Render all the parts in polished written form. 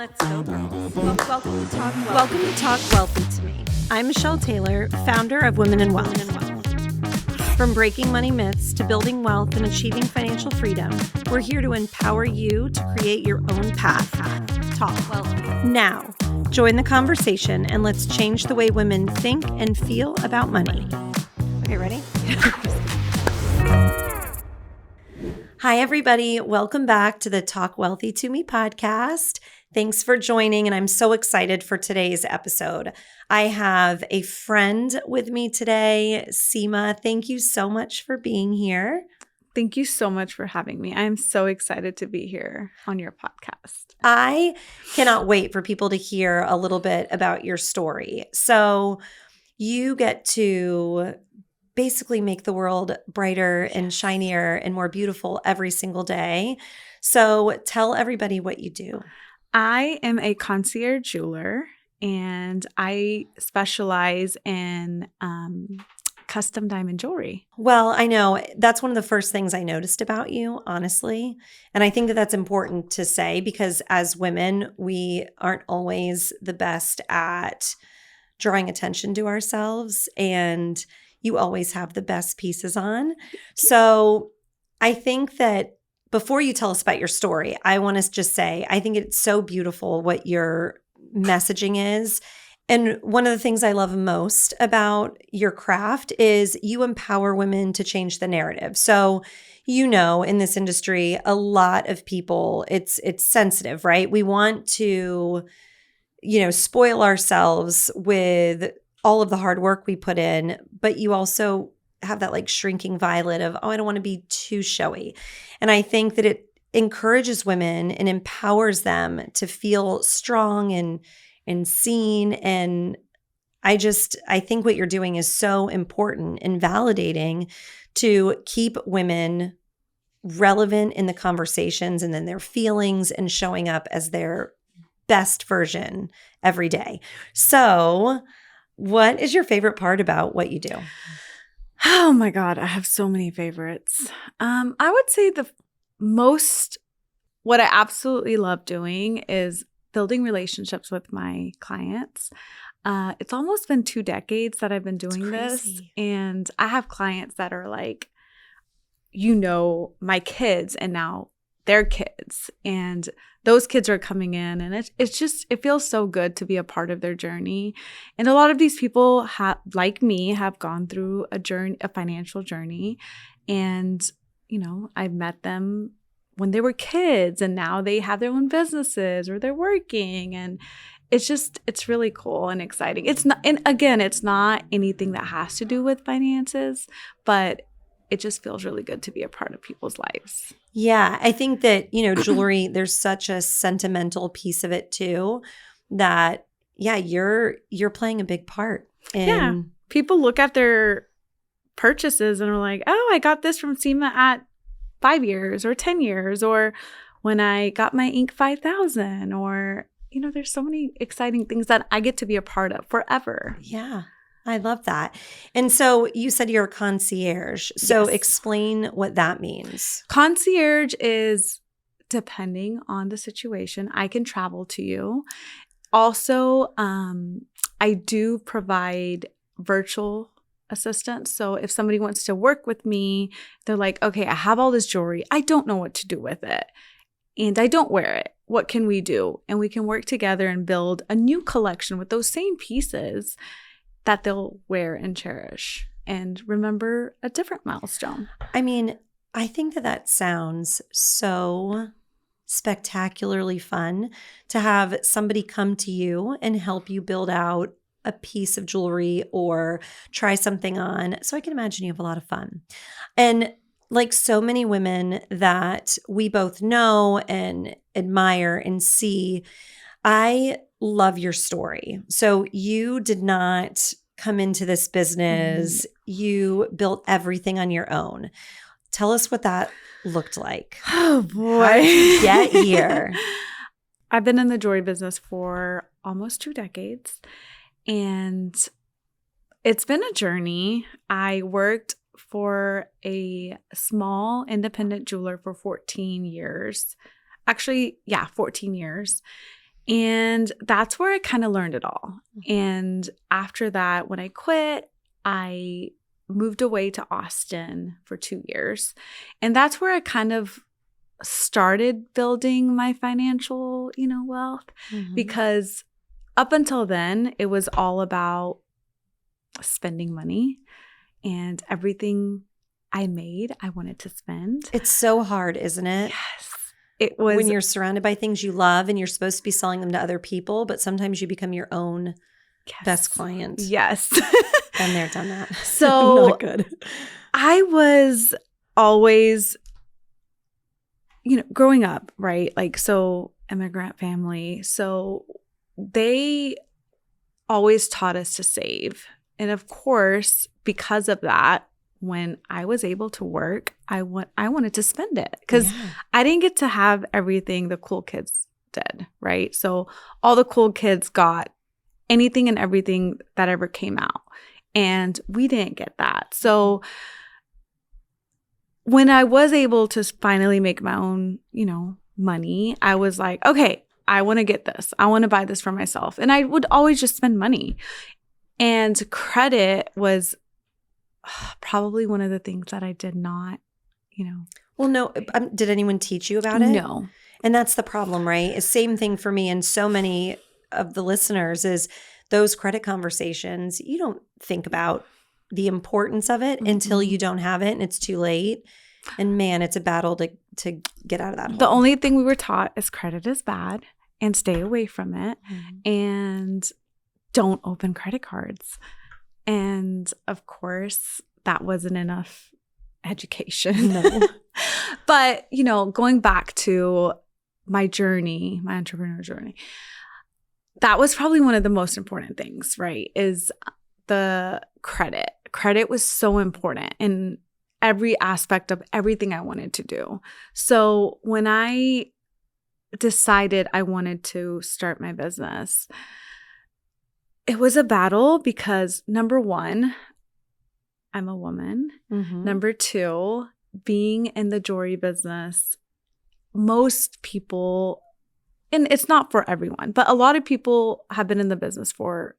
Let's go, girls. Welcome to Talk Wealthy to Me. I'm Michelle Taylor, founder of Women in Wealth. From breaking money myths to building wealth and achieving financial freedom, we're here to empower you to create your own path. Talk Wealthy. Now, join the conversation and let's change the way women think and feel about money. Okay, ready? Hi, everybody. Welcome back to the Talk Wealthy to Me podcast. Thanks for joining, and I'm so excited for today's episode. I have a friend with me today, Seema. Thank you so much for being here. Thank you so much for having me. I'm so excited to be here on your podcast. I cannot wait for people to hear a little bit about your story. So you get to basically make the world brighter and shinier and more beautiful every single day. So tell everybody what you do. I am a concierge jeweler, and I specialize in custom diamond jewelry. Well, I know that's one of the first things I noticed about you, honestly. And I think that that's important to say because as women, we aren't always the best at drawing attention to ourselves, and you always have the best pieces on. So I think that before you tell us about your story, I want to just say, I think it's so beautiful what your messaging is. And one of the things I love most about your craft is you empower women to change the narrative. So, you know, in this industry, a lot of people, it's sensitive, right? We want to, spoil ourselves with all of the hard work we put in, but you also have that like shrinking violet of, I don't want to be too showy. And I think that it encourages women and empowers them to feel strong and seen. And I think what you're doing is so important and validating to keep women relevant in the conversations and then their feelings and showing up as their best version every day. So what is your favorite part about what you do? Oh my God, I have so many favorites. I would say what I absolutely love doing is building relationships with my clients. It's almost been 2 decades that I've been doing this. And I have clients that are like, my kids and now their kids. And those kids are coming in, and it feels so good to be a part of their journey. And a lot of these people like me have gone through a financial journey. And, I've met them when they were kids, and now they have their own businesses or they're working. And it's really cool and exciting. It's not anything that has to do with finances, but it just feels really good to be a part of people's lives. Yeah, I think that, jewelry, there's such a sentimental piece of it too that, you're playing a big part. People look at their purchases and are like, oh, I got this from Seema at 5 years or 10 years, or when I got my Inc. 5000, or, there's so many exciting things that I get to be a part of forever. Yeah. I love that. And so you said you're a concierge. So Yes. Explain what that means. Concierge is, depending on the situation, I can travel to you. Also, I do provide virtual assistance. So if somebody wants to work with me, they're like, okay, I have all this jewelry. I don't know what to do with it. And I don't wear it. What can we do? And we can work together and build a new collection with those same pieces that they'll wear and cherish and remember a different milestone. I mean, I think that sounds so spectacularly fun to have somebody come to you and help you build out a piece of jewelry or try something on. So I can imagine you have a lot of fun. And like so many women that we both know and admire and see, I love your story. So you did not come into this business. You built everything on your own. Tell us what that looked like. Oh boy. How did you get here? I've been in the jewelry business for almost 2 decades, and it's been a journey. I worked for a small independent jeweler for 14 years. Actually, 14 years. And that's where I kind of learned it all. And after that, when I quit, I moved away to Austin for 2 years. And that's where I kind of started building my financial, wealth, because up until then, it was all about spending money, and everything I made, I wanted to spend. It's so hard, isn't it? Yes. It was when you're surrounded by things you love and you're supposed to be selling them to other people, but sometimes you become your own best client. Yes. Been there, done that. So not good. I was always, growing up, right? Like, so immigrant family. So they always taught us to save. And of course, because of that, when I was able to work, I wanted to spend it because I didn't get to have everything the cool kids did, right? So all the cool kids got anything and everything that ever came out, and we didn't get that. So when I was able to finally make my own, money, I was like, okay, I want to get this. I want to buy this for myself. And I would always just spend money. And credit was probably one of the things that I did not, Well, no. Did anyone teach you about it? No. And that's the problem, right? It's same thing for me and so many of the listeners is those credit conversations. You don't think about the importance of it until you don't have it and it's too late. And man, it's a battle to get out of that hole. The only thing we were taught is credit is bad and stay away from it and don't open credit cards. And of course, that wasn't enough education. No. But, going back to my journey, my entrepreneurial journey, that was probably one of the most important things, right? Is the credit. Credit was so important in every aspect of everything I wanted to do. So when I decided I wanted to start my business, it was a battle because number one, I'm a woman. Number two, being in the jewelry business, most people, and it's not for everyone, but a lot of people have been in the business for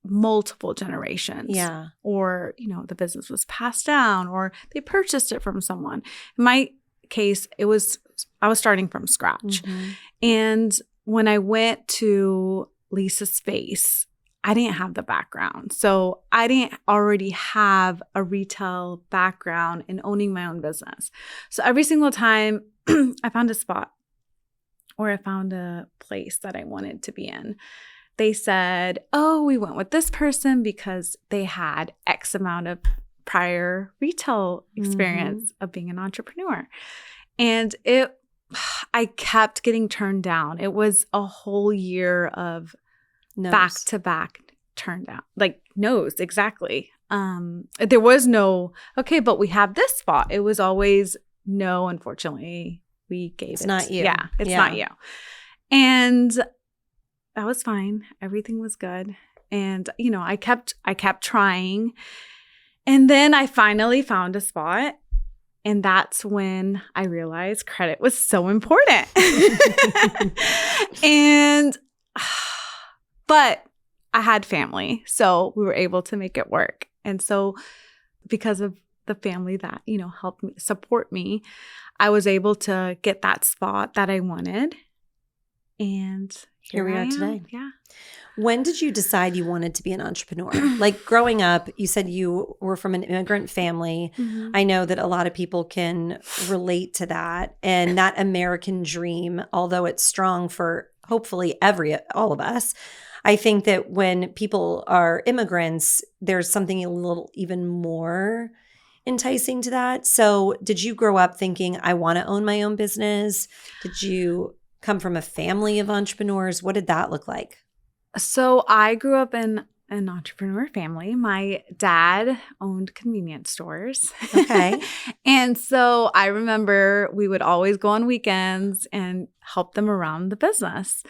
multiple generations. Yeah. Or, the business was passed down or they purchased it from someone. In my case, I was starting from scratch. And when I went to lease a space, I didn't have the background. So I didn't already have a retail background in owning my own business. So every single time I found a spot or I found a place that I wanted to be in, they said, oh, we went with this person because they had X amount of prior retail experience of being an entrepreneur. And I kept getting turned down. It was a whole year of back-to-back turned down. Like no's, exactly. There was no, okay, but we have this spot. It was always, no, unfortunately, we gave it's not you. Yeah, it's not you. And that was fine. Everything was good. And, I kept trying. And then I finally found a spot. And that's when I realized credit was so important. But I had family, so we were able to make it work. And so because of the family that, helped me, support me, I was able to get that spot that I wanted. And here we are today. Yeah. When did you decide you wanted to be an entrepreneur? Like growing up, you said you were from an immigrant family. I know that a lot of people can relate to that. And that American dream, although it's strong for hopefully all of us, I think that when people are immigrants, there's something a little even more enticing to that. So did you grow up thinking, I want to own my own business? Did you come from a family of entrepreneurs? What did that look like? So I grew up in an entrepreneur family. My dad owned convenience stores. Okay. And so I remember we would always go on weekends and help them around the business.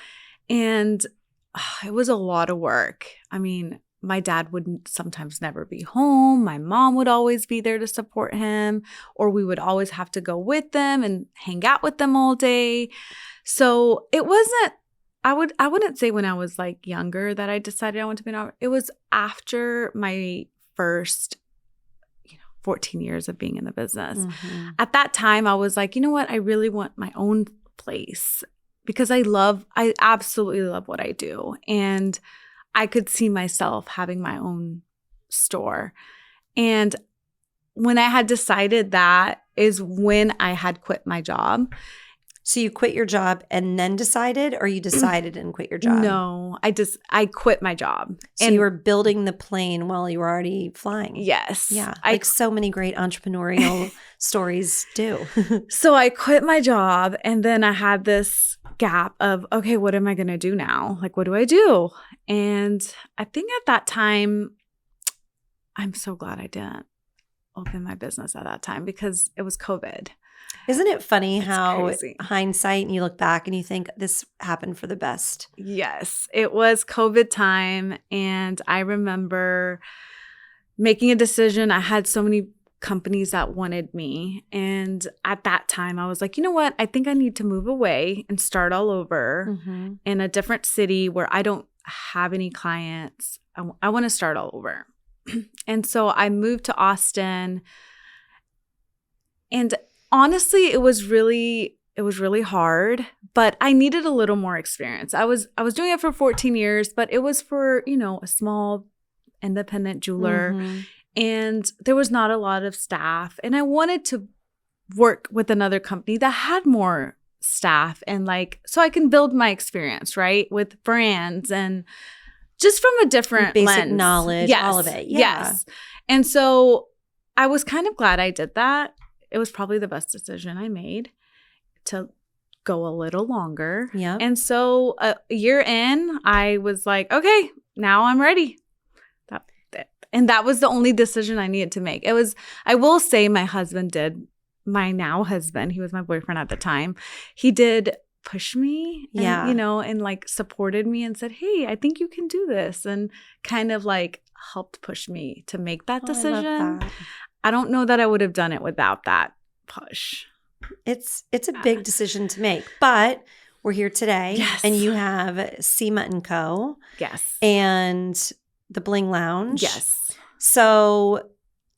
And it was a lot of work. I mean, my dad would sometimes never be home. My mom would always be there to support him, or we would always have to go with them and hang out with them all day. So it wasn't I wouldn't say when I was like younger that I decided I wanted to be an, it was after my first 14 years of being in the business. Mm-hmm. At that time, I was like, you know what? I really want my own place because I absolutely love what I do. And I could see myself having my own store. And when I had decided that is when I had quit my job. So you quit your job and then decided, or you decided and quit your job? No, I quit my job. So and you were building the plane while you were already flying. Yes. Yeah. Like so many great entrepreneurial stories do. So I quit my job and then I had this gap of, okay, what am I going to do now? Like, what do I do? And I think at that time, I'm so glad I didn't open my business at that time because it was COVID. Isn't it funny how crazy. hindsight and you look back and you think this happened for the best? Yes, it was COVID time. And I remember making a decision. I had so many companies that wanted me. And at that time, I was like, you know what? I think I need to move away and start all over in a different city where I don't have any clients. I want to start all over. And so I moved to Austin. And honestly, it was really hard, but I needed a little more experience. I was doing it for 14 years, but it was for, a small independent jeweler. And there was not a lot of staff. And I wanted to work with another company that had more staff and so I can build my experience, right? With brands and just from a different basic lens. knowledge, Yes, all of it. Yeah. Yes. And so I was kind of glad I did that. It was probably the best decision I made to go a little longer. Yeah. And so a year in, I was like, okay, now I'm ready. And that was the only decision I needed to make. I will say my now husband, he was my boyfriend at the time. He did push me and, and supported me and said, hey, I think you can do this. And kind of helped push me to make that decision. I love that. I don't know that I would have done it without that push. It's a big decision to make, but we're here today. Yes. And you have Seema and Co. Yes. And the Bling Lounge. Yes. So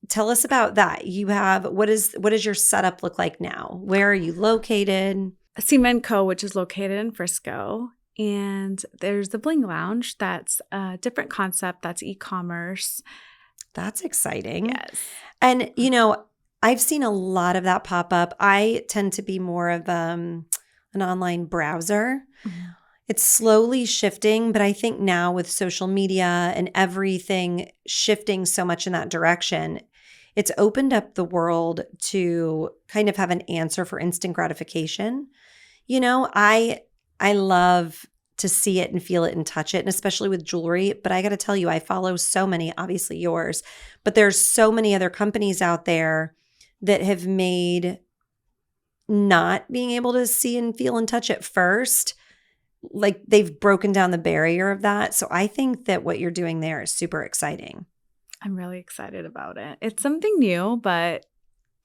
tell us about that. You have, what does your setup look like now? Where are you located? Seema and Co, which is located in Frisco. And there's the Bling Lounge. That's a different concept. That's e-commerce. That's exciting. Yes. And, I've seen a lot of that pop up. I tend to be more of an online browser. Mm-hmm. It's slowly shifting, but I think now with social media and everything shifting so much in that direction, it's opened up the world to kind of have an answer for instant gratification. I love to see it and feel it and touch it, and especially with jewelry. But I got to tell you, I follow so many, obviously yours, but there's so many other companies out there that have made not being able to see and feel and touch it first, they've broken down the barrier of that. So I think that what you're doing there is super exciting. I'm really excited about it. It's something new, but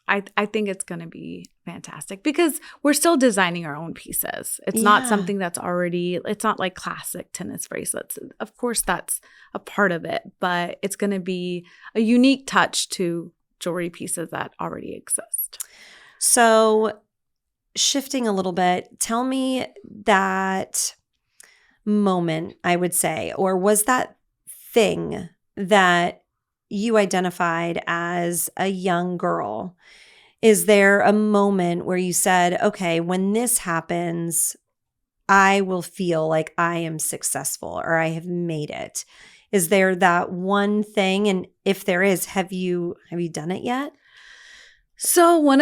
I think it's going to be fantastic because we're still designing our own pieces. It's not something that's it's not like classic tennis bracelets. Of course, that's a part of it, but it's going to be a unique touch to jewelry pieces that already exist. So shifting a little bit, tell me that moment, I would say, or was that thing that you identified as a young girl? Is there a moment where you said, okay, when this happens, I will feel like I am successful or I have made it? Is there that one thing? And if there is, have you done it yet? So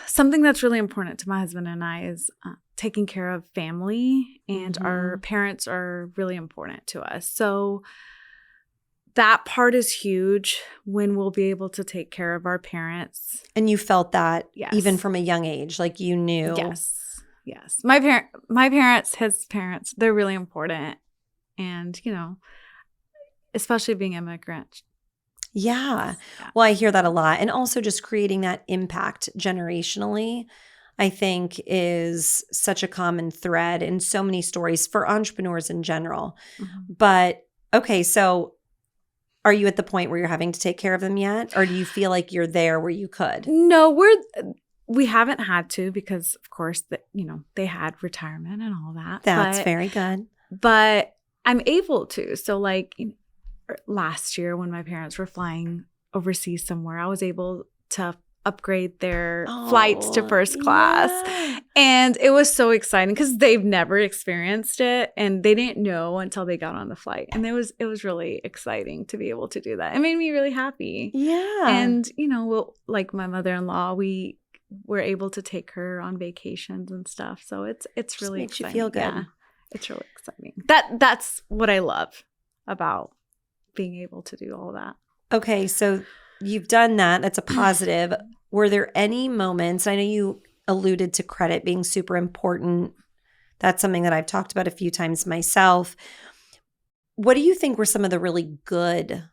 something that's really important to my husband and I is taking care of family, and our parents are really important to us. So that part is huge when we'll be able to take care of our parents. And you felt that yes. even from a young age, like you knew. Yes. My parents, his parents, they're really important. And, especially being immigrant. Yeah. Well, I hear that a lot. And also just creating that impact generationally. I think is such a common thread in so many stories for entrepreneurs in general. Mhm. But okay, so are you at the point where you're having to take care of them yet? Or do you feel like you're there where you could? No, we haven't had to because of course they had retirement and all that. That's very good. But I'm able to. So like last year when my parents were flying overseas somewhere, I was able to upgrade their flights to first class. Yeah. And it was so exciting because they've never experienced it and they didn't know until they got on the flight. And it was really exciting to be able to do that. It made me really happy. Yeah. And, like my mother-in-law, we were able to take her on vacations and stuff. So it's really makes exciting. you feel good. Yeah, it's really exciting. That's what I love about being able to do all that. Okay, so you've done that. That's a positive. Were there any moments? I know you alluded to credit being super important. That's something that I've talked about a few times myself. What do you think were some of the really good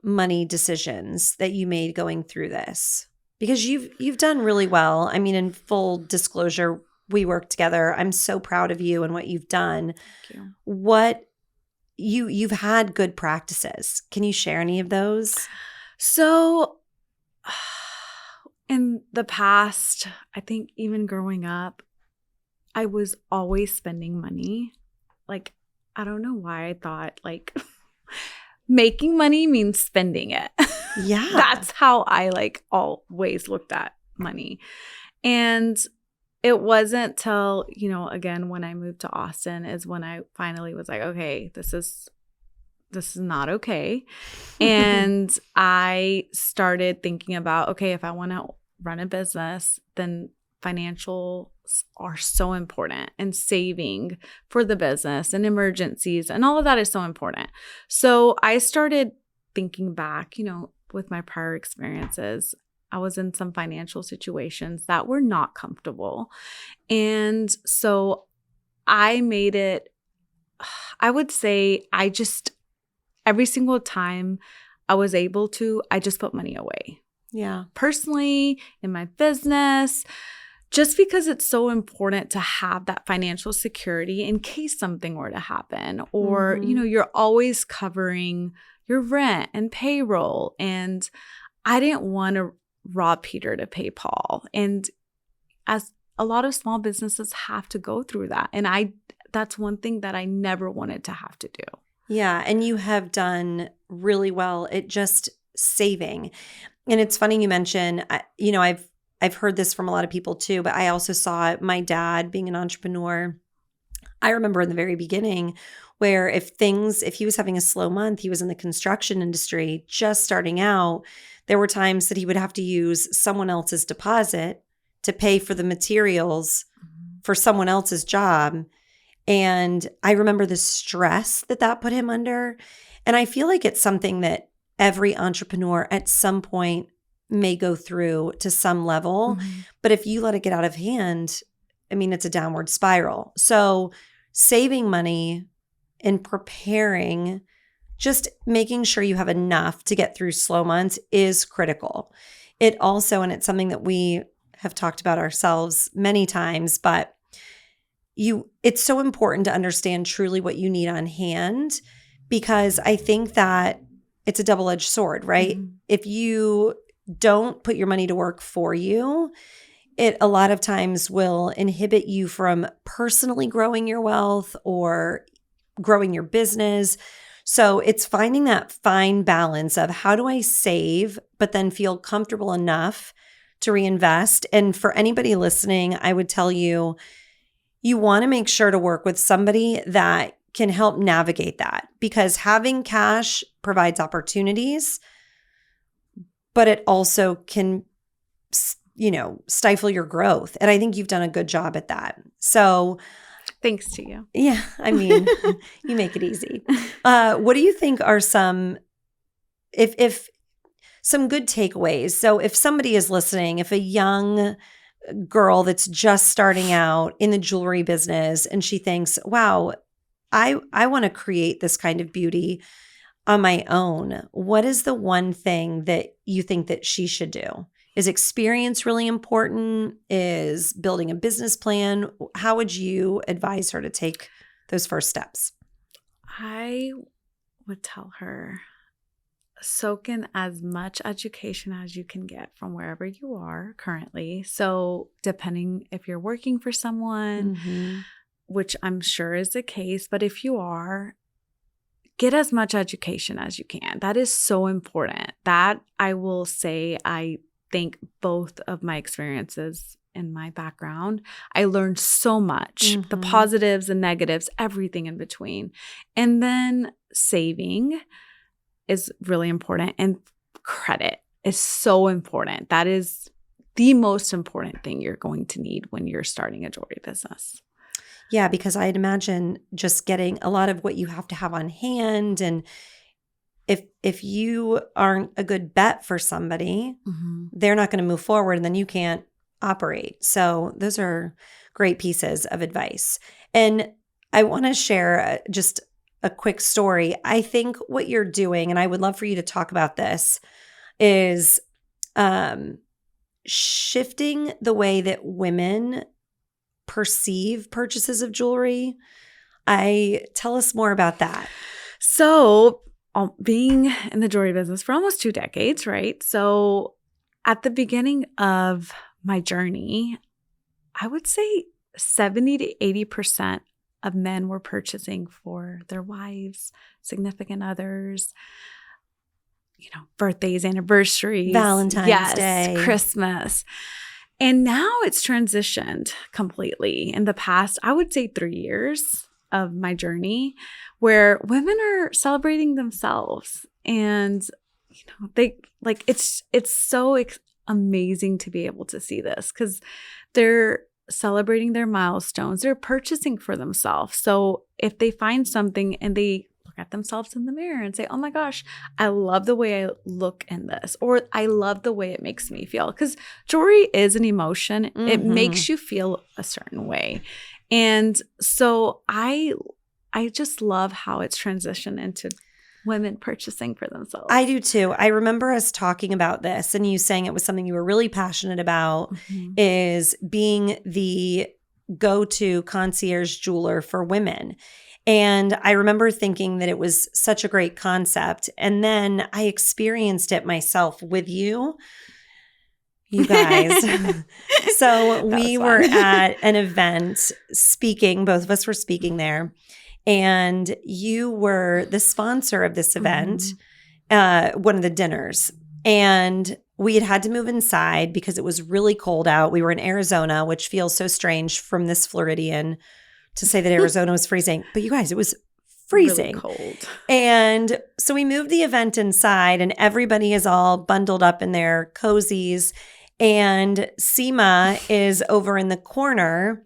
money decisions that you made going through this? Because you've done really well. I mean, in full disclosure, we work together. I'm so proud of you and what you've done. Thank you. What you've had good practices. Can you share any of those? So in the past, I think even growing up, I was always spending money. Like, I don't know why I thought like making money means spending it. Yeah. That's how I like always looked at money. And it wasn't till, again, when I moved to Austin is when I finally was like, okay, this is not okay. And I started thinking about, okay, if I want to run a business, then financials are so important and saving for the business and emergencies and all of that is so important. So I started thinking back, with my prior experiences. I was in some financial situations that were not comfortable. And so I made it, I would say every single time I was able to, I just put money away. Yeah. Personally, in my business, just because it's so important to have that financial security in case something were to happen. Or, you're always covering your rent and payroll. And I didn't want to rob Peter to pay Paul. And as a lot of small businesses have to go through that. And that's one thing that I never wanted to have to do. Yeah. And you have done really well at just saving. And it's funny you mention, I've heard this from a lot of people too, but I also saw it, my dad being an entrepreneur. I remember in the very beginning where if he was having a slow month, he was in the construction industry, just starting out, there were times that he would have to use someone else's deposit to pay for the materials for someone else's job. And I remember the stress that put him under. And I feel like it's something that every entrepreneur at some point may go through to some level. Mm-hmm. But if you let it get out of hand, I mean, it's a downward spiral. So saving money and preparing, just making sure you have enough to get through slow months is critical. It also, and it's something that we have talked about ourselves many times, but it's so important to understand truly what you need on hand, because I think that it's a double-edged sword, right? Mm-hmm. If you don't put your money to work for you, it a lot of times will inhibit you from personally growing your wealth or growing your business. So it's finding that fine balance of how do I save, but then feel comfortable enough to reinvest. And for anybody listening, I would tell you, you want to make sure to work with somebody that can help navigate that, because having cash provides opportunities, but it also can, stifle your growth. And I think you've done a good job at that. So thanks to you. Yeah. I mean, you make it easy. What do you think are some good takeaways? So if somebody is listening, if a young girl that's just starting out in the jewelry business and she thinks, wow, I want to create this kind of beauty on my own, what is the one thing that you think that she should do Is experience really important? Is building a business plan? How would you advise her to take those first steps? I would tell her, soak in as much education as you can get from wherever you are currently. So depending if you're working for someone, which I'm sure is the case, but if you are, get as much education as you can. That is so important. That I will say, I think both of my experiences in my background, I learned so much, the positives and negatives, everything in between. And then saving is really important, and credit is so important. That is the most important thing you're going to need when you're starting a jewelry business. Yeah, because I'd imagine just getting a lot of what you have to have on hand, and if you aren't a good bet for somebody, they're not going to move forward, and then you can't operate. So those are great pieces of advice. And I want to share just a quick story. I think what you're doing, and I would love for you to talk about this, is shifting the way that women perceive purchases of jewelry. Tell us more about that. So being in the jewelry business for almost 2 decades, right? So at the beginning of my journey, I would say 70 to 80% of men were purchasing for their wives, significant others, birthdays, anniversaries, Valentine's Day, Christmas. And now it's transitioned completely. In the past, I would say 3 years of my journey, where women are celebrating themselves, and it's so amazing to be able to see this, because they're celebrating their milestones. They're purchasing for themselves. So if they find something and they look at themselves in the mirror and say, oh my gosh, I love the way I look in this, or I love the way it makes me feel, because jewelry is an emotion. It makes you feel a certain way. And so I just love how it's transitioned into women purchasing for themselves. I do too. I remember us talking about this, and you saying it was something you were really passionate about, is being the go-to concierge jeweler for women. And I remember thinking that it was such a great concept. And then I experienced it myself with you guys. So we were at an event speaking, both of us were speaking there. And you were the sponsor of this event, one of the dinners. And we had to move inside because it was really cold out. We were in Arizona, which feels so strange from this Floridian to say that Arizona was freezing. But you guys, it was freezing. Really cold. And so we moved the event inside, and everybody is all bundled up in their cozies. And Seema is over in the corner,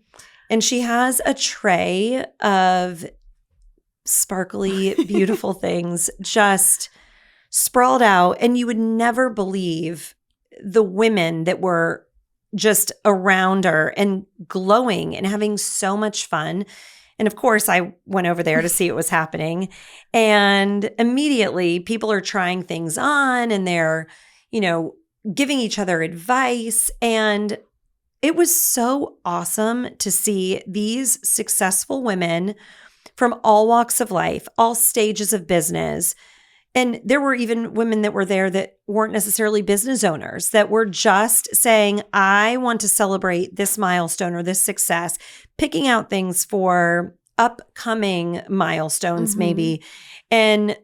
and she has a tray of sparkly, beautiful things just sprawled out. And you would never believe the women that were just around her and glowing and having so much fun. And of course, I went over there to see what was happening. And immediately people are trying things on, and they're, giving each other advice. And it was so awesome to see these successful women from all walks of life, all stages of business. And there were even women that were there that weren't necessarily business owners, that were just saying, I want to celebrate this milestone or this success, picking out things for upcoming milestones maybe. And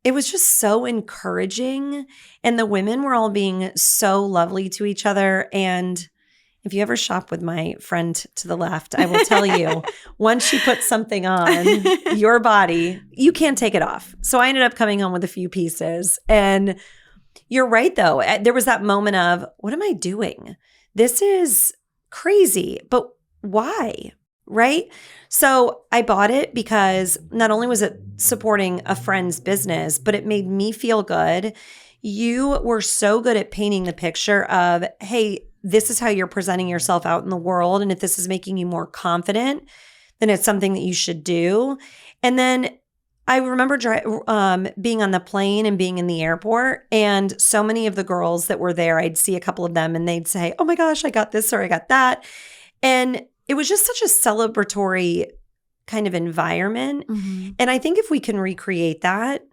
it was just so encouraging. And the women were all being so lovely to each other. And if you ever shop with my friend to the left, I will tell you, once she puts something on your body, you can't take it off. So I ended up coming home with a few pieces. And you're right, though. There was that moment of, what am I doing? This is crazy, but why? Right? So I bought it because not only was it supporting a friend's business, but it made me feel good. You were so good at painting the picture of, hey, this is how you're presenting yourself out in the world. And if this is making you more confident, then it's something that you should do. And then I remember being on the plane and being in the airport, and so many of the girls that were there, I'd see a couple of them and they'd say, oh my gosh, I got this or I got that. And it was just such a celebratory kind of environment. Mm-hmm. And I think if we can recreate that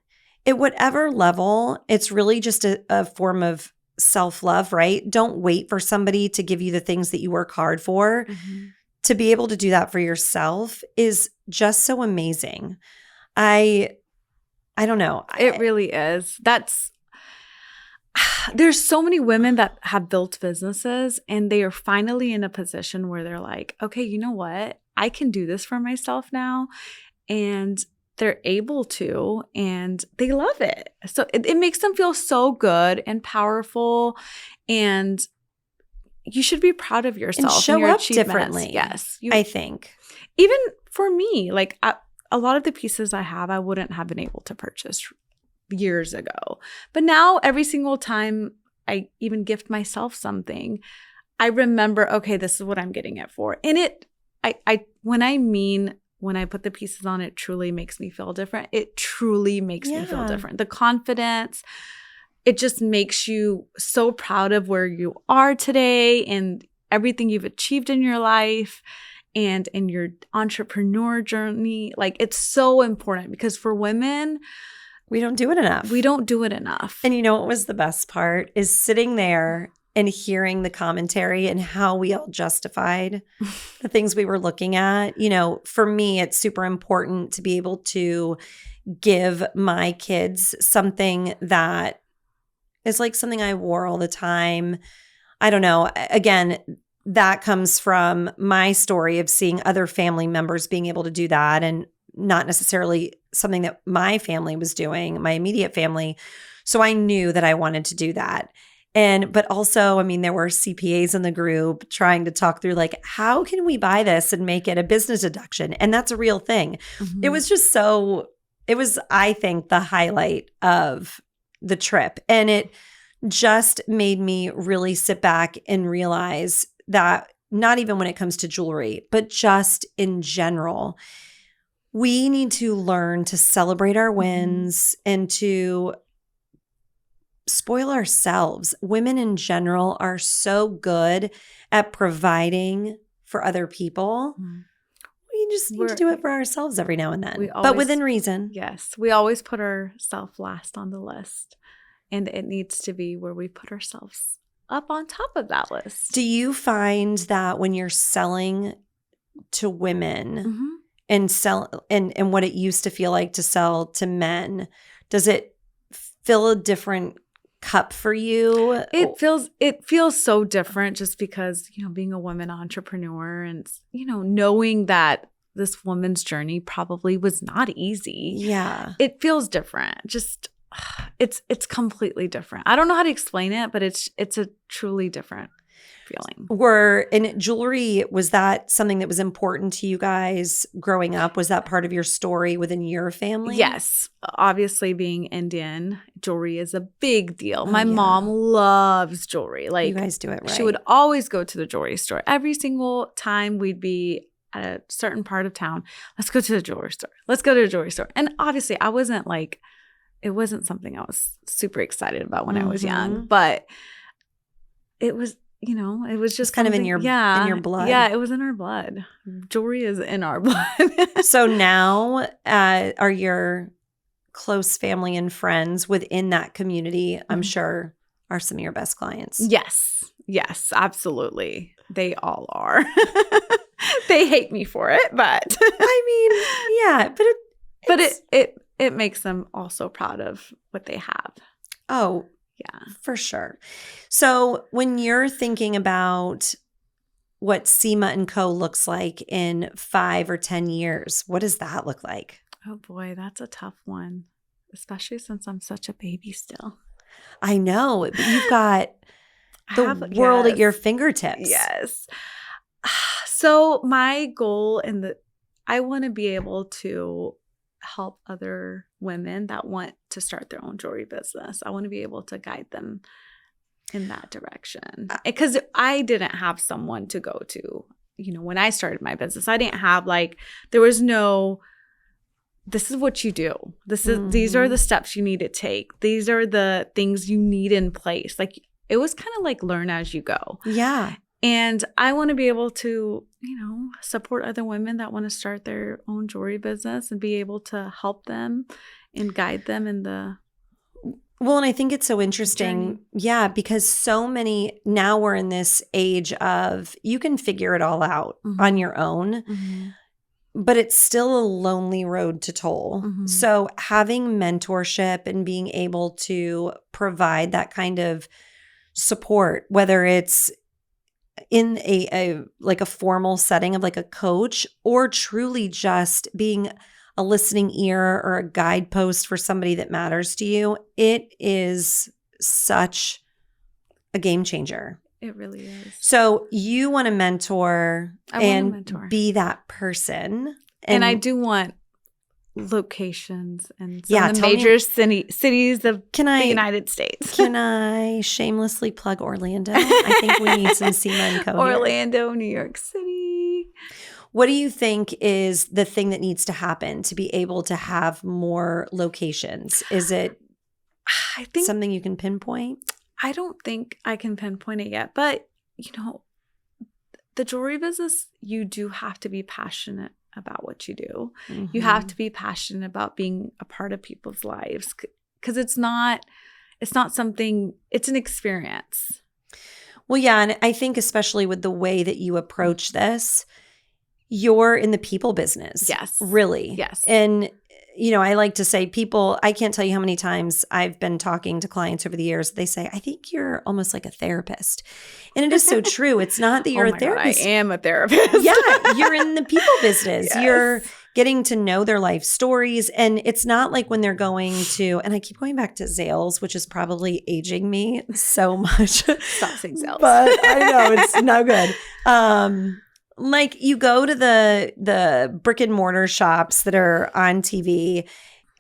at whatever level, it's really just a form of self-love, right? Don't wait for somebody to give you the things that you work hard for. Mm-hmm. To be able to do that for yourself is just so amazing. I don't know. It really is. There's so many women that have built businesses and they are finally in a position where they're like, okay, you know what? I can do this for myself now. And they're able to, and they love it. So it makes them feel so good and powerful. And you should be proud of yourself and show your up achievements. Differently. Yes. I think. Even for me, like a lot of the pieces I have, I wouldn't have been able to purchase years ago. But now every single time I even gift myself something, I remember, okay, this is what I'm getting it for. And when I put the pieces on, it truly makes me feel different. It truly makes me feel different. The confidence, it just makes you so proud of where you are today and everything you've achieved in your life and in your entrepreneur journey. Like, it's so important because for women, we don't do it enough. We don't do it enough. And you know what was the best part is sitting there and hearing the commentary and how we all justified the things we were looking at. You know, for me, it's super important to be able to give my kids something that is like something I wore all the time. I don't know. Again, that comes from my story of seeing other family members being able to do that and not necessarily something that my family was doing, my immediate family. So I knew that I wanted to do that. But also, I mean, there were CPAs in the group trying to talk through like, how can we buy this and make it a business deduction? And that's a real thing. Mm-hmm. It was, I think, the highlight of the trip. And it just made me really sit back and realize that not even when it comes to jewelry, but just in general, we need to learn to celebrate our wins and to spoil ourselves. Women in general are so good at providing for other people. We just need to do it for ourselves every now and then, but within reason. Yes. We always put ourselves last on the list, and it needs to be where we put ourselves up on top of that list. Do you find that when you're selling to women and sell and what it used to feel like to sell to men, does it fill a different cup for you? It feels so different just because, you know, being a woman entrepreneur and, you know, knowing that this woman's journey probably was not easy. Yeah. It feels different. Just it's completely different. I don't know how to explain it, but it's a truly different feeling. And jewelry, was that something that was important to you guys growing up? Was that part of your story within your family? Yes. Obviously, being Indian, jewelry is a big deal. My mom loves jewelry. Like, you guys do it right. She would always go to the jewelry store. Every single time we'd be at a certain part of town, let's go to the jewelry store. Let's go to the jewelry store. And obviously, it wasn't something I was super excited about when I was young, but it was, you know, it was just kind of in your blood. Yeah, it was in our blood. Jewelry is in our blood. So now are your close family and friends within that community, I'm sure, are some of your best clients? Yes, absolutely. They all are. They hate me for it, but I mean, yeah, but it makes them also proud of what they have. Oh, yeah, for sure. So when you're thinking about what Seema and Co looks like in 5 or 10 years, what does that look like? Oh boy, that's a tough one, especially since I'm such a baby still. I know, but you've got the world at your fingertips. Yes. So my goal I want to be able to help other women that want to start their own jewelry business. I want to be able to guide them in that direction. Because I didn't have someone to go to. You know, when I started my business, I didn't have there was no this is what you do. These are the steps you need to take. These are the things you need in place. Like, it was kind of like learn as you go. Yeah. And I want to be able to, support other women that want to start their own jewelry business and be able to help them and guide them in the Well, and I think it's so interesting. journey. Yeah, because so many, now we're in this age of you can figure it all out on your own, but it's still a lonely road to toll. So having mentorship and being able to provide that kind of support, whether it's in a like a formal setting of like a coach, or truly just being a listening ear or a guidepost for somebody that matters to you, it is such a game changer. It really is. So you want to mentor and be that person. And I do want locations and some Yeah, of the tell me- major cities of the United States. Can I shamelessly plug Orlando? I think we need some Seema and Co. here. Orlando, New York City. What do you think is the thing that needs to happen to be able to have more locations? Is it I think something you can pinpoint? I don't think I can pinpoint it yet, but the jewelry business, you do have to be passionate about what you do. You have to be passionate about being a part of people's lives, because it's not something, it's an experience. Well, yeah, and I think especially with the way that you approach this, you're in the people business. Yes. Really. Yes. And I like to say I can't tell you how many times I've been talking to clients over the years. They say, I think you're almost like a therapist. And it is so true. It's not that you're a therapist. God, I am a therapist. Yeah. You're in the people business. Yes. You're getting to know their life stories. And it's not like when they're going to, and I keep going back to Zales, which is probably aging me so much. Stop saying Zales. But I know it's no good. Like you go to the brick and mortar shops that are on TV,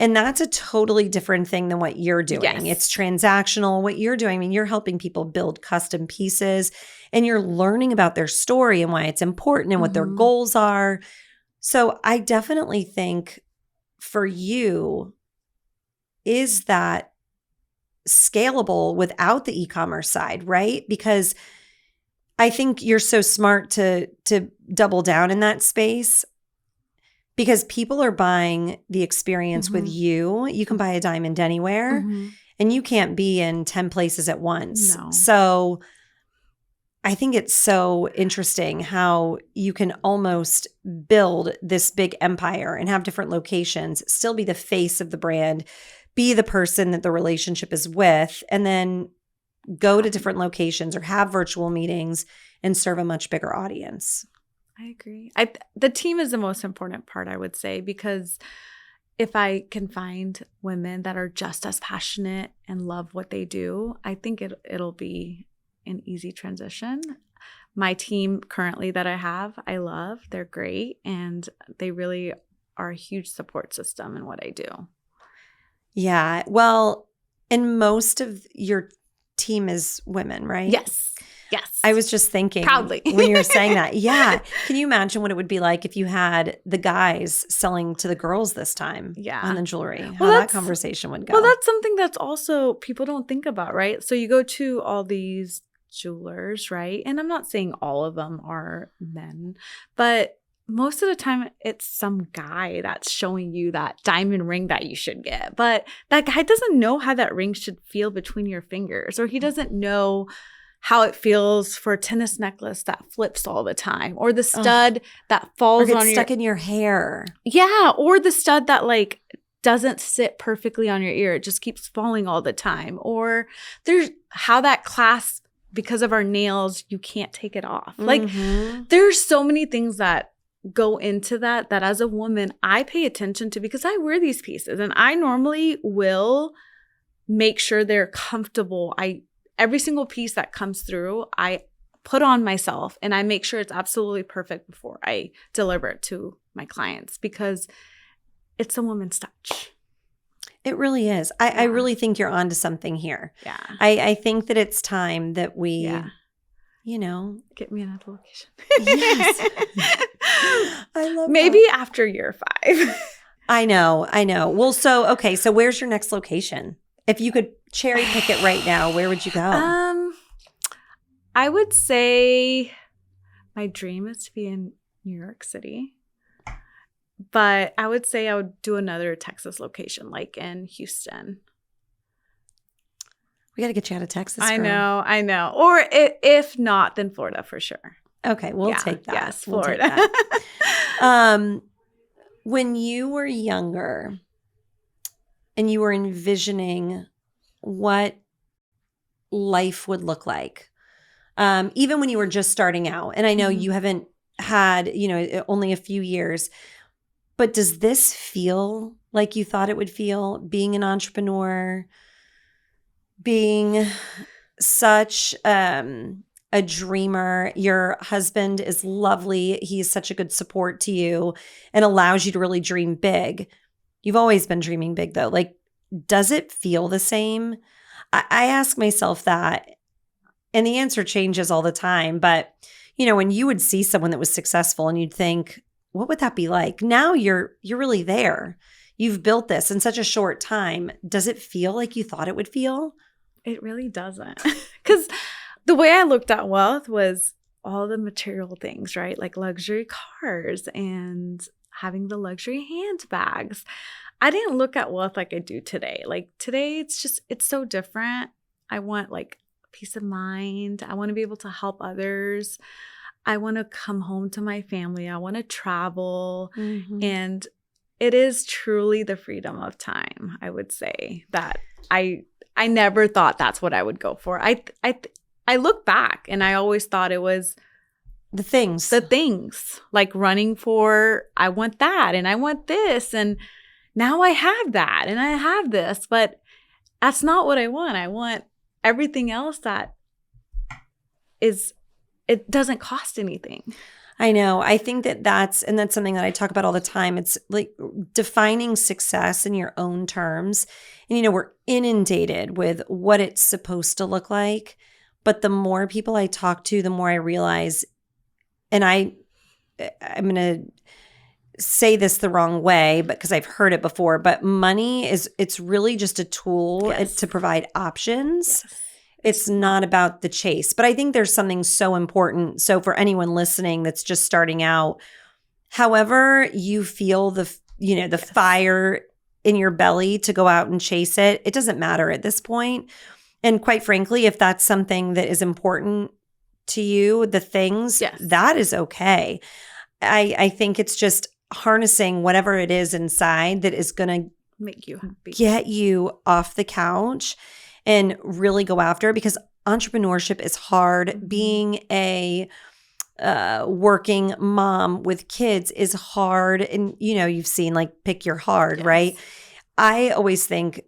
and that's a totally different thing than what you're doing. Yes. It's transactional. What you're doing, I mean, you're helping people build custom pieces, and you're learning about their story and why it's important and what their goals are. So I definitely think for you, is that scalable without the e-commerce side, right? Because I think you're so smart to double down in that space, because people are buying the experience with you. You can buy a diamond anywhere, and you can't be in 10 places at once. No. So I think it's so interesting how you can almost build this big empire and have different locations, still be the face of the brand, be the person that the relationship is with, and then go to different locations or have virtual meetings and serve a much bigger audience. I agree. The team is the most important part, I would say, because if I can find women that are just as passionate and love what they do, I think it'll be an easy transition. My team currently that I have, I love. They're great, and they really are a huge support system in what I do. Yeah. Well, and most of your team is women, right? Yes. Yes. I was just thinking proudly when you were saying that. Yeah. Can you imagine what it would be like if you had the guys selling to the girls this time on the jewelry? How that conversation would go. Well, that's something that's also people don't think about, right? So you go to all these jewelers, right? And I'm not saying all of them are men, but most of the time it's some guy that's showing you that diamond ring that you should get. But that guy doesn't know how that ring should feel between your fingers, or he doesn't know how it feels for a tennis necklace that flips all the time, or the stud that falls on stuck in your hair. Yeah, or the stud that like doesn't sit perfectly on your ear. It just keeps falling all the time. Or there's how that clasp, because of our nails, you can't take it off. Like there's so many things that go into that as a woman I pay attention to, because I wear these pieces and I normally will make sure they're comfortable. Every single piece that comes through, I put on myself and I make sure it's absolutely perfect before I deliver it to my clients, because it's a woman's touch. It really is. I really think you're onto something here. Yeah. I think that it's time that we, get me another location. Yes. I love Maybe that. after year 5. I know. Well, so where's your next location? If you could cherry pick it right now, where would you go? I would say my dream is to be in New York City. But I would say I would do another Texas location, like in Houston. We got to get you out of Texas. I know. Or if not, then Florida for sure. Okay, we'll take that. Yes, Florida. We'll take that. When you were younger and you were envisioning what life would look like, even when you were just starting out, and I know you haven't had, only a few years, but does this feel like you thought it would feel, being an entrepreneur, being such a dreamer? Your husband is lovely. He's such a good support to you and allows you to really dream big. You've always been dreaming big though. Like, does it feel the same? I ask myself that, and the answer changes all the time. But, when you would see someone that was successful and you'd think, what would that be like? Now you're really there. You've built this in such a short time. Does it feel like you thought it would feel? It really doesn't. Because the way I looked at wealth was all the material things, right? Like luxury cars and having the luxury handbags. I didn't look at wealth like I do today. Like today, it's so different. I want like peace of mind. I want to be able to help others. I want to come home to my family. I want to travel. Mm-hmm. And it is truly the freedom of time, I would say, that I never thought that's what I would go for. I look back and I always thought it was the things like running for, I want that and I want this. And now I have that and I have this, but that's not what I want. I want everything else that it doesn't cost anything. I know. I think that's something that I talk about all the time. It's like defining success in your own terms. And, we're inundated with what it's supposed to look like. But the more people I talk to, the more I realize, and I'm going to say this the wrong way, but because I've heard it before, but money it's really just a tool to provide options. Yes. It's not about the chase. But I think there's something so important. So for anyone listening that's just starting out, however you feel the fire in your belly to go out and chase it, it doesn't matter at this point. And quite frankly, if that's something that is important to you, the things, that is okay. I think it's just harnessing whatever it is inside that is going to make you happy, get you off the couch and really go after it, because entrepreneurship is hard. Being a working mom with kids is hard. And, you've seen like pick your hard, right? I always think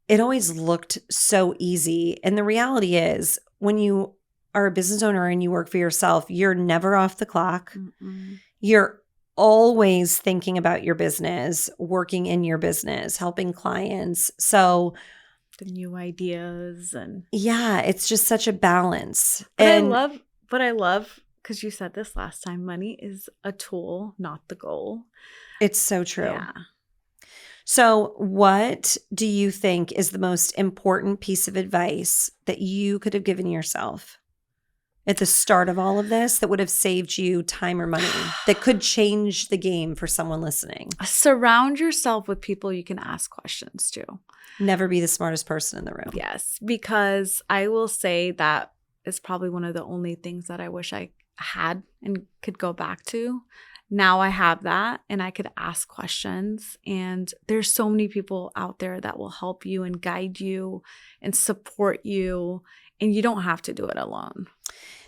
it always looked so easy. And the reality is when you are a business owner and you work for yourself, you're never off the clock. Mm-mm. You're always thinking about your business, working in your business, helping clients. So the new ideas and it's just such a balance. But I love, because you said this last time, money is a tool, not the goal. It's so true. Yeah. So what do you think is the most important piece of advice that you could have given yourself at the start of all of this that would have saved you time or money, that could change the game for someone listening? Surround yourself with people you can ask questions to. Never be the smartest person in the room. Yes, because I will say that is probably one of the only things that I wish I had and could go back to. Now I have that and I could ask questions, and there's so many people out there that will help you and guide you and support you, and you don't have to do it alone.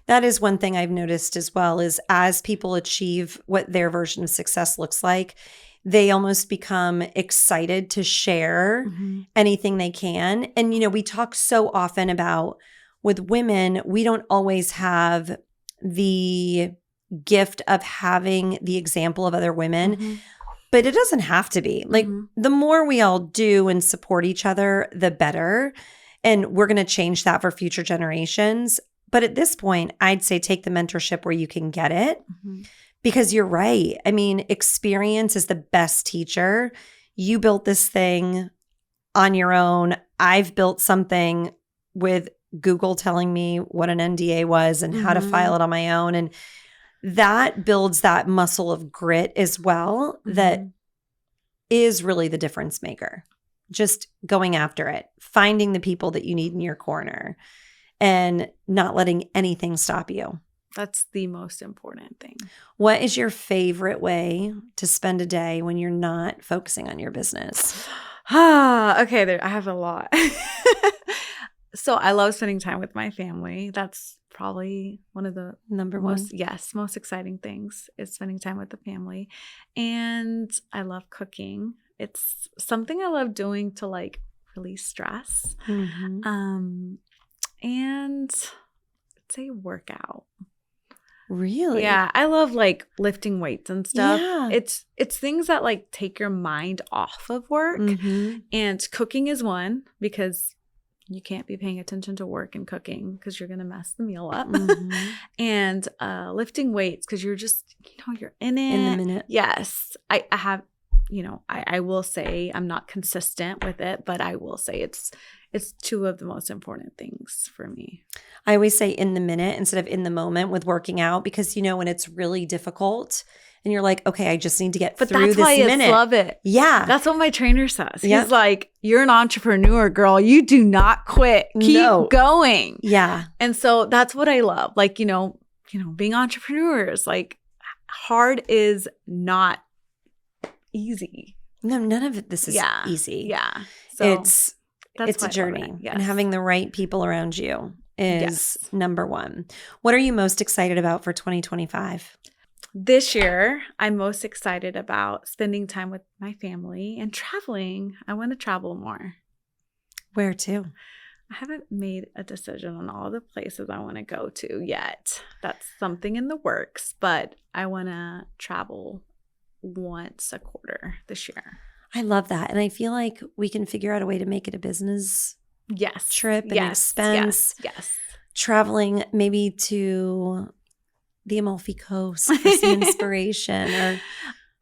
That is one thing I've noticed as well, is as people achieve what their version of success looks like, they almost become excited to share anything they can. And, we talk so often about with women, we don't always have the gift of having the example of other women, but it doesn't have to be. Like the more we all do and support each other, the better. And we're going to change that for future generations. But at this point, I'd say take the mentorship where you can get it, because you're right. I mean, experience is the best teacher. you built this thing on your own. I've built something with Google telling me what an NDA was and how to file it on my own. And that builds that muscle of grit as well that is really the difference maker. Just going after it, finding the people that you need in your corner and not letting anything stop you. That's the most important thing. What is your favorite way to spend a day when you're not focusing on your business? Okay, I have a lot. So I love spending time with my family. That's probably one of the Number one. most exciting things is spending time with the family. And I love cooking. It's something I love doing to like release stress. And I'd say workout. Really? Yeah, I love like lifting weights and stuff. Yeah. It's things that like take your mind off of work. And cooking is one because you can't be paying attention to work and cooking because you're going to mess the meal up. And lifting weights because you're just, you're in it. In the minute. Yes. I have, I will say I'm not consistent with it, but I will say it's two of the most important things for me. I always say in the minute instead of in the moment with working out because, when it's really difficult and you're like, okay, I just need to get through this minute. But that's why I love it. Yeah. That's what my trainer says. He's like, you're an entrepreneur, girl. You do not quit. Keep going. Yeah. And so that's what I love. Like, being entrepreneurs, like hard is not easy. No, none of this is easy. Yeah. So it's a journey. Yes. And having the right people around you is number one. What are you most excited about for 2025? This year, I'm most excited about spending time with my family and traveling. I want to travel more. Where to? I haven't made a decision on all the places I want to go to yet. That's something in the works, but I want to travel once a quarter this year. I love that. And I feel like we can figure out a way to make it a business trip and expense. Yes. Traveling maybe to the Amalfi Coast for some inspiration. Or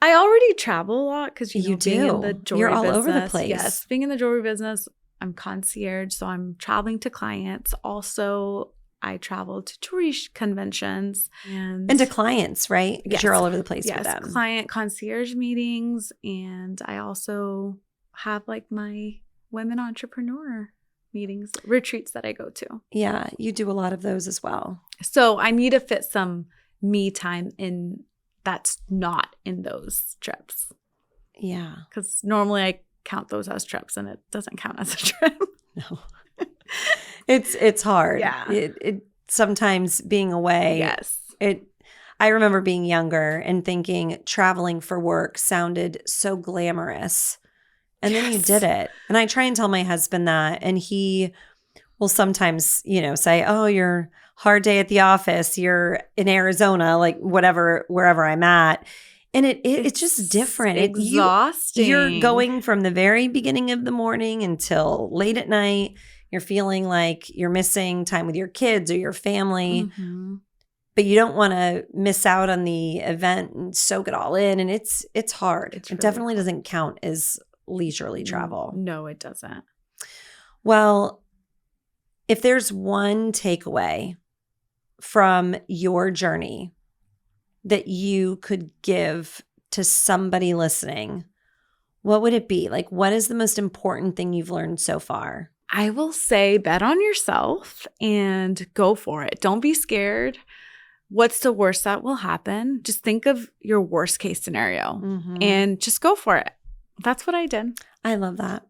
I already travel a lot because you do. Being in the jewelry You're all business, over the place. Yes, being in the jewelry business, I'm concierge, so I'm traveling to clients. Also, I travel to tourist conventions and to clients, right? Because you're all over the place with them. Client concierge meetings, and I also have like my women entrepreneur meetings, retreats that I go to. Yeah, you do a lot of those as well. So I need to fit some me time in that's not in those trips. Yeah. Because normally I count those as trips and it doesn't count as a trip. No. It's hard. Yeah. It sometimes being away. Yes. I remember being younger and thinking traveling for work sounded so glamorous. And then you did it. And I try and tell my husband that. And he will sometimes, say, oh, you're hard day at the office. You're in Arizona, like whatever, wherever I'm at. And it's just different. Exhausting. You're going from the very beginning of the morning until late at night. You're feeling like you're missing time with your kids or your family. But you don't want to miss out on the event and soak it all in. And it's hard. It really definitely doesn't count as leisurely travel. No, it doesn't. Well, if there's one takeaway from your journey that you could give to somebody listening, what would it be? Like, what is the most important thing you've learned so far? I will say bet on yourself and go for it. Don't be scared. What's the worst that will happen? Just think of your worst case scenario and just go for it. That's what I did. I love that.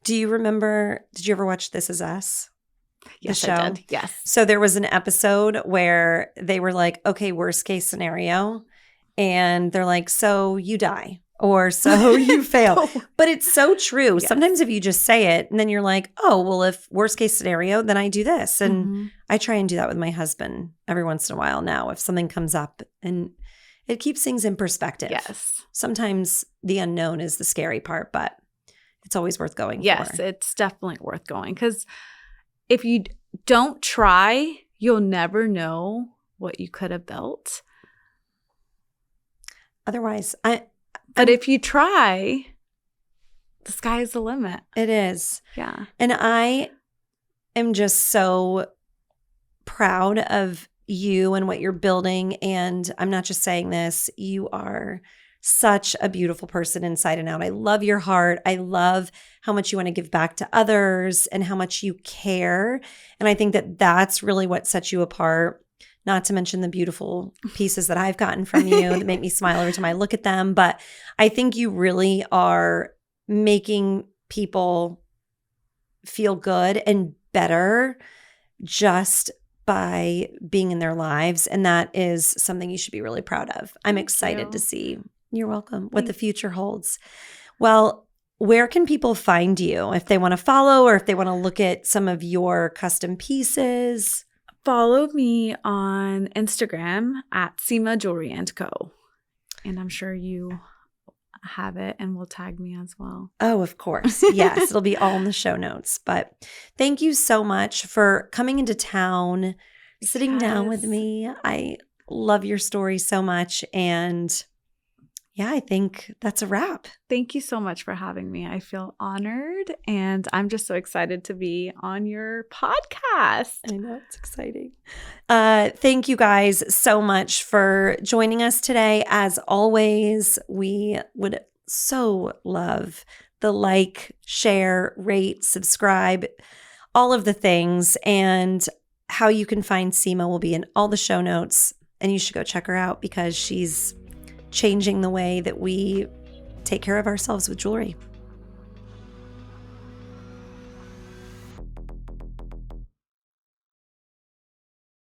Did you ever watch This Is Us? Yes, the show? I did. Yes. So there was an episode where they were like, okay, worst case scenario. And they're like, so you die or so you fail. But it's so true. Yes. Sometimes if you just say it and then you're like, oh, well, if worst case scenario, then I do this. And I try and do that with my husband every once in a while now if something comes up, and it keeps things in perspective. Yes. Sometimes the unknown is the scary part, but it's always worth going for. Yes, it's definitely worth going because if you don't try, you'll never know what you could have built. Otherwise, but if you try, the sky is the limit. It is. Yeah. And I am just so proud of you and what you're building. And I'm not just saying this, you are such a beautiful person inside and out. I love your heart. I love how much you want to give back to others and how much you care. And I think that that's really what sets you apart. Not to mention the beautiful pieces that I've gotten from you that make me smile every time I look at them. But I think you really are making people feel good and better just by being in their lives. And that is something you should be really proud of. I'm excited to see. You're welcome. What the future holds. Well, where can people find you if they want to follow or if they want to look at some of your custom pieces? Follow me on Instagram at Seema Jewelry and Co. And I'm sure you have it and will tag me as well. Oh, of course. Yes, it'll be all in the show notes. But thank you so much for coming into town, sitting down with me. I love your story so much. And yeah, I think that's a wrap. Thank you so much for having me. I feel honored and I'm just so excited to be on your podcast. I know, it's exciting. Thank you guys so much for joining us today. As always, we would so love the like, share, rate, subscribe, all of the things. And how you can find Seema will be in all the show notes. And you should go check her out because she's changing the way that we take care of ourselves with jewelry.